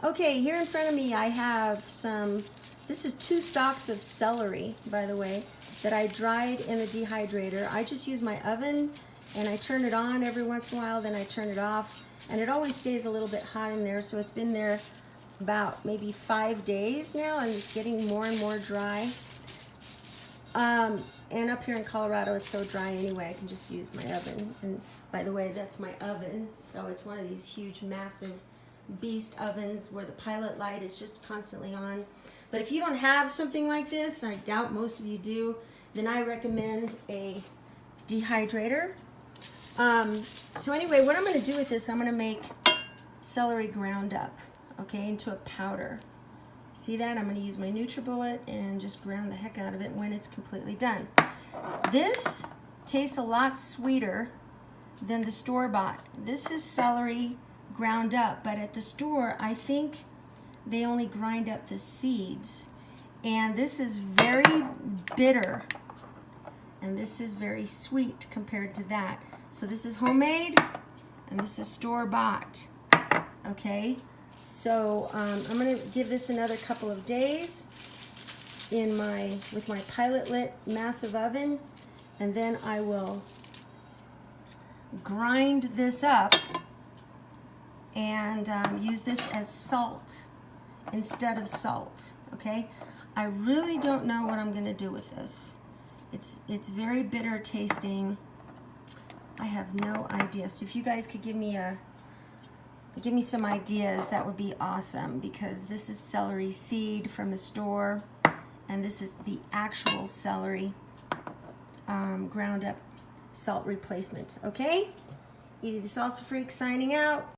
Okay, here in front of me I have this is 2 stalks of celery, by the way, that I dried in the dehydrator. I just use my oven and I turn it on every once in a while, then I turn it off. And it always stays a little bit hot in there, so it's been there about maybe 5 days now, and it's getting more and more dry. And up here in Colorado, it's so dry anyway, I can just use my oven. And by the way, that's my oven. So it's one of these huge, massive beast ovens where the pilot light is just constantly on. But if you don't have something like this, I doubt most of you do, then I recommend a dehydrator. So anyway, what I'm going to do with this, I'm going to make celery ground up, okay, into a powder. See that? I'm going to use my NutriBullet and just ground the heck out of it when it's completely done. This tastes a lot sweeter than the store-bought. This is celery ground up, but at the store, I think they only grind up the seeds. And this is very bitter, and this is very sweet compared to that. So this is homemade, and this is store-bought, okay? So I'm going to give this another couple of days with my pilot lit massive oven, and then I will grind this up and use this as salt instead of salt, okay? I really don't know what I'm going to do with this. It's very bitter tasting. I have no idea. So if you guys could give me some ideas, that would be awesome, because this is celery seed from the store, and this is the actual celery ground up salt replacement, okay? Edie the Salsa Freak signing out.